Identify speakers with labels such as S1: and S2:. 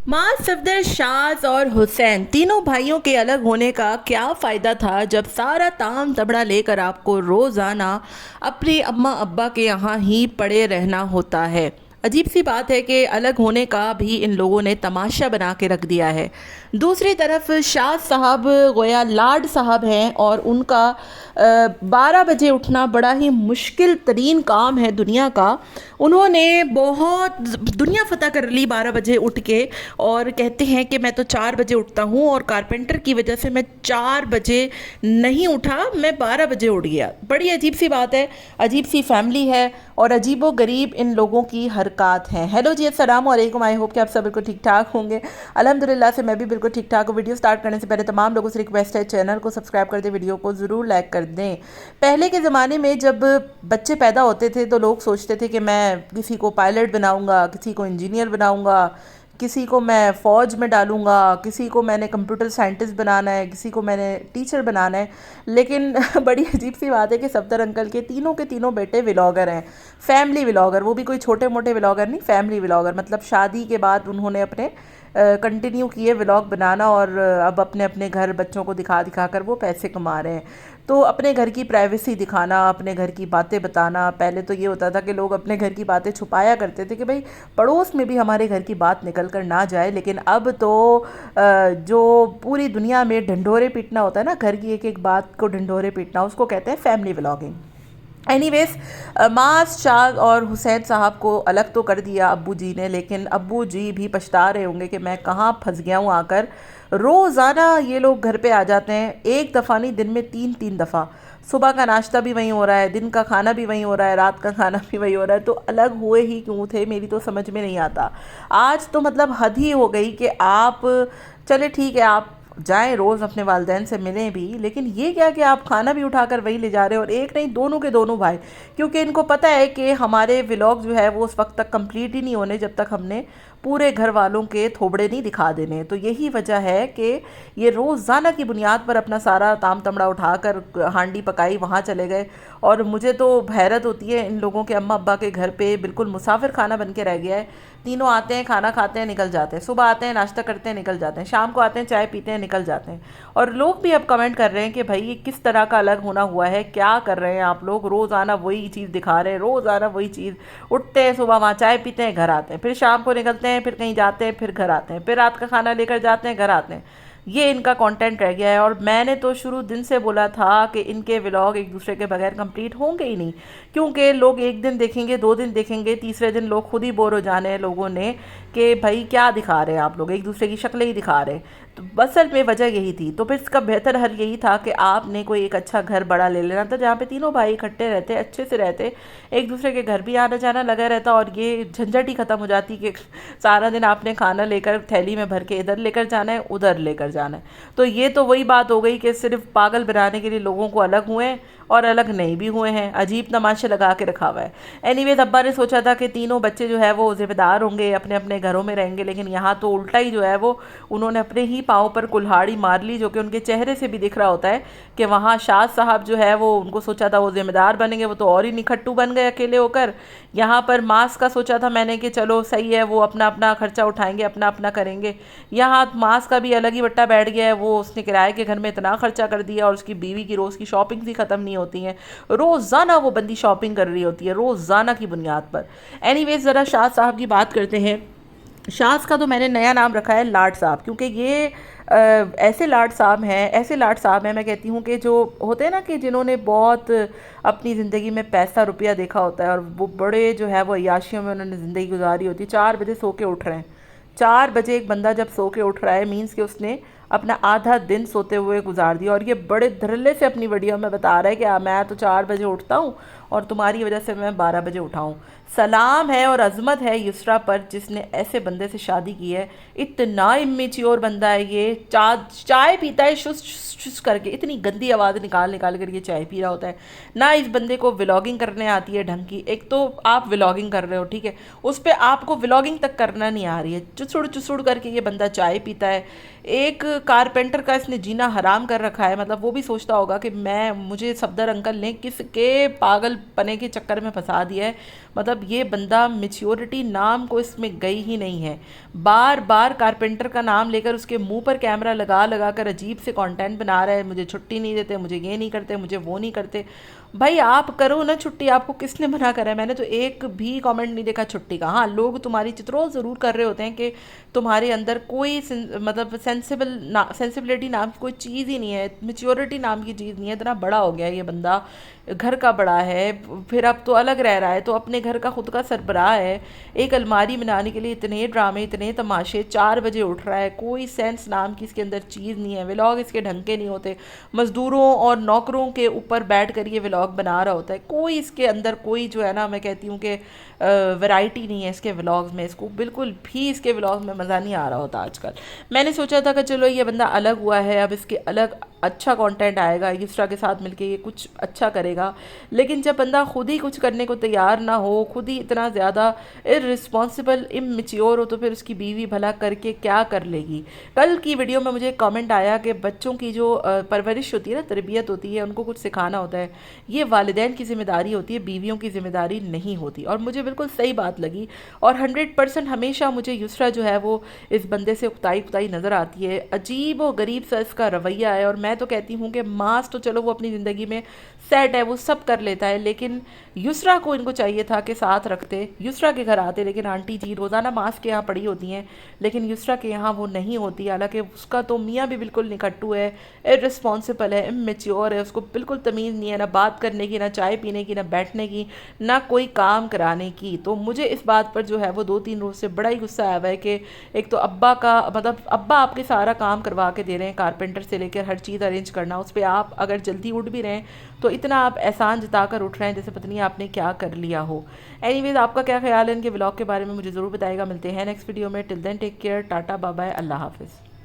S1: मां सफदर, शाज और हुसैन तीनों भाइयों के अलग होने का क्या फ़ायदा था जब सारा ताम तबड़ा लेकर आपको रोज़ाना अपने अम्मा अब्बा के यहाँ ही पड़े रहना होता है। अजीब सी बात है कि अलग होने का भी इन लोगों ने तमाशा बना के रख दिया है। दूसरी तरफ शाह साहब गोया लाड साहब हैं और उनका 12 बजे उठना बड़ा ही मुश्किल तरीन काम है दुनिया का। उन्होंने बहुत दुनिया फतह कर ली 12 बजे उठ के, और कहते हैं कि मैं तो 4 बजे उठता हूँ और कारपेंटर की वजह से मैं 4 बजे नहीं उठा, मैं 12 बजे उठ गया। बड़ी अजीब सी बात है, अजीब सी फैमिली है और अजीबो गरीब इन लोगों की हरकत हैं। हेलो जी, अस्सलाम वालेकुम। आई होप कि आप सब बिल्कुल ठीक ठाक होंगे। अल्हम्दुलिल्लाह से मैं भी बिल्कुल ठीक ठाक हूँ। वीडियो स्टार्ट करने से पहले तमाम लोगों से रिक्वेस्ट है, चैनल को सब्सक्राइब कर दें, वीडियो को ज़रूर लाइक कर दें। पहले के ज़माने में जब बच्चे पैदा होते थे तो लोग सोचते थे कि मैं किसी को पायलट बनाऊंगा, किसी को इंजीनियर बनाऊंगा, किसी को मैं फ़ौज में डालूंगा, किसी को मैंने कंप्यूटर साइंटिस्ट बनाना है, किसी को मैंने टीचर बनाना है। लेकिन बड़ी अजीब सी बात है कि सफदर अंकल के तीनों बेटे व्लॉगर हैं, फैमिली व्लॉगर। वो भी कोई छोटे मोटे व्लॉगर नहीं, फैमिली व्लॉगर। मतलब शादी के बाद उन्होंने अपने कंटिन्यू किए व्लॉग बनाना और अब अपने अपने घर बच्चों को दिखा दिखा कर वो पैसे कमा रहे हैं। तो अपने घर की प्राइवेसी दिखाना, अपने घर की बातें बताना। पहले तो ये होता था कि लोग अपने घर की बातें छुपाया करते थे कि भाई पड़ोस में भी हमारे घर की बात निकल कर ना जाए। लेकिन अब तो जो पूरी दुनिया में ढंढोरे पीटना होता है ना, घर की एक एक बात को ढंढोरे पीटना, उसको कहते हैं फैमिली व्लॉगिंग। एनीवेज, मास शाह और हुसैन साहब को अलग तो कर दिया अब्बू जी ने, लेकिन अब्बू जी भी पछता रहे होंगे कि मैं कहाँ फंस गया हूँ आकर। रोज़ाना ये लोग घर पे आ जाते हैं, एक दफ़ा नहीं, दिन में 3 दफ़ा। सुबह का नाश्ता भी वहीं हो रहा है, दिन का खाना भी वहीं हो रहा है, रात का खाना भी वहीं हो रहा है। तो अलग हुए ही क्यों थे, मेरी तो समझ में नहीं आता। आज तो मतलब हद ही हो गई कि आप, चले ठीक है आप जाएं रोज़ अपने वालिदैन से मिलें भी, लेकिन ये क्या कि आप खाना भी उठाकर वही ले जा रहे हो। और एक नहीं, दोनों के दोनों भाई, क्योंकि इनको पता है कि हमारे व्लॉग जो है वो उस वक्त तक कंप्लीट ही नहीं होने जब तक हमने पूरे घर वालों के थोबड़े नहीं दिखा देने। तो यही वजह है कि ये रोज़ाना की बुनियाद पर अपना सारा ताम तमड़ा उठाकर हांडी पकाई वहाँ चले गए। और मुझे तो हैरत होती है, इन लोगों के अम्मा अब्बा के घर पे बिल्कुल मुसाफिर खाना बन के रह गया है। तीनों आते हैं, खाना खाते हैं, निकल जाते हैं। सुबह आते हैं, नाश्ता करते हैं, निकल जाते हैं। शाम को आते हैं, चाय पीते हैं, निकल जाते हैं। और लोग भी अब कमेंट कर रहे हैं कि भाई ये किस तरह का अलग होना हुआ है, क्या कर रहे हैं आप लोग, रोज़ाना वही चीज़ दिखा रहे हैं, रोज़ाना वही चीज़। उठते हैं सुबह, वहाँ चाय पीते हैं, घर आते हैं, फिर शाम को निकलते हैं, फिर कहीं जाते हैं, फिर घर आते हैं, फिर रात का खाना लेकर जाते हैं, घर आते हैं। ये इनका कंटेंट रह गया है। और मैंने तो शुरू दिन से बोला था कि इनके व्लॉग एक दूसरे के बगैर कंप्लीट होंगे ही नहीं, क्योंकि लोग एक दिन देखेंगे, 2 दिन देखेंगे, तीसरे दिन लोग खुद ही बोर हो जाने हैं लोगों ने कि भाई क्या दिखा रहे हैं आप लोग, एक दूसरे की शक्लें ही दिखा रहे हैं। तो असल में वजह यही थी। तो फिर इसका बेहतर हल यही था कि आपने कोई एक अच्छा घर बड़ा ले लेना था, जहाँ पे तीनों भाई इकट्ठे रहते, अच्छे से रहते, एक दूसरे के घर भी आना जाना लगा रहता, और ये झंझट ही ख़त्म हो जाती कि सारा दिन आपने खाना लेकर थैली में भर के इधर लेकर जाना है, उधर लेकर जाना है। तो ये तो वही बात हो गई कि सिर्फ पागल बनाने के लिए लोगों को अलग हुए हैं, और अलग नहीं भी हुए हैं, अजीब तमाशे लगा के रखा हुआ है। एनीवेज, अब्बा ने सोचा था कि तीनों बच्चे जो है वो ज़िम्मेदार होंगे, अपने अपने घरों में रहेंगे, लेकिन यहाँ तो उल्टा ही जो है वो उन्होंने अपने ही पाँव पर कुल्हाड़ी मार ली, जो कि उनके चेहरे से भी दिख रहा होता है कि वहाँ शाह साहब जो है वो, उनको सोचा था वो ज़िम्मेदार बनेंगे, वो तो और ही निखट्टू बन गए अकेले होकर। यहाँ पर मास का सोचा था मैंने कि चलो सही है, वो अपना अपना खर्चा उठाएंगे, अपना अपना करेंगे। यहाँ मास का भी अलग ही बट्टा बैठ गया है। वो उसने किराए के घर में इतना खर्चा कर दिया, और उसकी बीवी की रोज़ की शॉपिंग भी ख़त्म नहीं होती हैं। रोज़ाना वो बंदी शॉपिंग कर रही होती है, रोज़ाना की बुनियाद पर। एनीवेज, ज़रा शाह साहब की बात करते हैं। शाज का तो मैंने नया नाम रखा है लाड साहब, क्योंकि ये ऐसे लाड साहब हैं, ऐसे लाड साहब हैं, मैं कहती हूँ कि जो होते हैं ना कि जिन्होंने बहुत अपनी ज़िंदगी में पैसा रुपया देखा होता है, और वो बड़े जो है वो अय्याशियों में उन्होंने ज़िंदगी गुजारी होती है। 4 बजे सो के उठ रहे हैं, 4 बजे एक बंदा जब सो के उठ रहा है, मीन्स कि उसने अपना आधा दिन सोते हुए गुजार दिया। और ये बड़े धड़ल्ले से अपनी वीडियो में बता रहा है कि मैं तो 4 बजे उठता हूँ और तुम्हारी वजह से मैं 12 बजे उठाऊँ। सलाम है और अजमत है युसरा पर, जिसने ऐसे बंदे से शादी की है। इतना इमेच्योर बंदा है ये, चाय पीता है शुस शुस करके, इतनी गंदी आवाज़ निकाल निकाल कर ये चाय पी रहा होता है। ना इस बंदे को व्लॉगिंग करने आती है ढंग की। एक तो आप व्लॉगिंग कर रहे हो, ठीक है, उस पर आपको व्लॉगिंग तक करना नहीं आ रही है, चुसुड़ चुसुड़ करके ये बंदा चाय पीता है। एक कारपेंटर का इसने जीना हराम कर रखा है। मतलब वो भी सोचता होगा कि मुझे सफदर अंकल ने किसके पागल पने के चक्कर में फंसा दिया है। मतलब ये बंदा मैच्योरिटी नाम को इसमें गई ही नहीं है। बार बार कारपेंटर का नाम लेकर उसके मुंह पर कैमरा लगा लगा कर अजीब से कंटेंट बना रहा है, मुझे छुट्टी नहीं देते, मुझे ये नहीं करते, मुझे वो नहीं करते। भाई आप करो ना छुट्टी, आपको किसने मना करा है? मैंने तो एक भी कमेंट नहीं देखा छुट्टी का। हाँ, लोग तुम्हारी चित्रोल ज़रूर कर रहे होते हैं कि तुम्हारे अंदर कोई मतलब सेंसिबिलिटी नाम की कोई चीज़ ही नहीं है, मेच्योरिटी नाम की चीज़ नहीं है। इतना बड़ा हो गया है ये बंदा, घर का बड़ा है, फिर अब तो अलग रह रहा है, तो अपने घर का खुद का सरबराह है। एक अलमारी बनाने के लिए इतने ड्रामे, इतने तमाशे, 4 बजे उठ रहा है, कोई सेंस नाम की इसके अंदर चीज़ नहीं है। व्लॉग इसके ढंग के नहीं होते, मज़दूरों और नौकरों के ऊपर बैठ कर ये व्लॉग बना रहा होता है। कोई इसके अंदर कोई जो है ना, मैं कहती हूँ कि वैरायटी नहीं है इसके व्लॉग्स में। इसको बिल्कुल भी इसके व्लॉग में मज़ा नहीं आ रहा होता आजकल। मैंने सोचा था कि चलो ये बंदा अलग हुआ है, अब इसके अलग अच्छा कंटेंट आएगा, युसरा के साथ मिलके ये कुछ अच्छा करेगा। लेकिन जब बंदा खुद ही कुछ करने को तैयार ना हो, खुद ही इतना ज़्यादा इररिस्पॉन्सिबल, इमेच्योर हो, तो फिर उसकी बीवी भला करके क्या कर लेगी? कल की वीडियो में मुझे कमेंट आया कि बच्चों की जो परवरिश होती है ना, तरबियत होती है, उनको कुछ सिखाना होता है, ये वालिदैन की ज़िम्मेदारी होती है, बीवियों की ज़िम्मेदारी नहीं होती। और मुझे बिल्कुल सही बात लगी। और 100% हमेशा मुझे युसरा जो है वो इस बंदे से उकताई उकताई नज़र आती है। अजीब और गरीब सा इसका रवैया है। और मैं तो कहती हूँ कि मास तो चलो वो अपनी ज़िंदगी में सेट है, वो सब कर लेता है, लेकिन युसरा को इनको चाहिए था कि साथ रखते, युसरा के घर आते। लेकिन आंटी जी रोज़ाना मास के यहाँ पड़ी होती हैं, लेकिन युसरा के यहाँ वो नहीं होती। हालांकि उसका तो मियाँ भी बिल्कुल निकट्टू है, इररिस्पॉन्सिबल है, इमेच्योर है, उसको बिल्कुल तमीज़ नहीं है, ना बात करने की, ना चाय पीने की, ना बैठने की, ना कोई काम कराने की। तो मुझे इस बात पर जो है वो 2-3 रोज़ से बड़ा ही गुस्सा आया हुआ है कि एक तो अब्बा का, मतलब अब्बा आपके सारा काम करवा के दे रहे हैं, कारपेंटर से लेकर हर चीज़ अरेंज करना, उस पर आप अगर जल्दी उठ भी रहे हैं तो इतना आप एहसान जताकर उठ रहे हैं जैसे पता नहीं आपने क्या कर लिया हो। एनीवेज, आपका क्या ख्याल है इनके व्लॉग के बारे में मुझे ज़रूर बताएगा। मिलते हैं नेक्स्ट वीडियो में। Till then take care, tata bye bye, अल्लाह हाफिज़।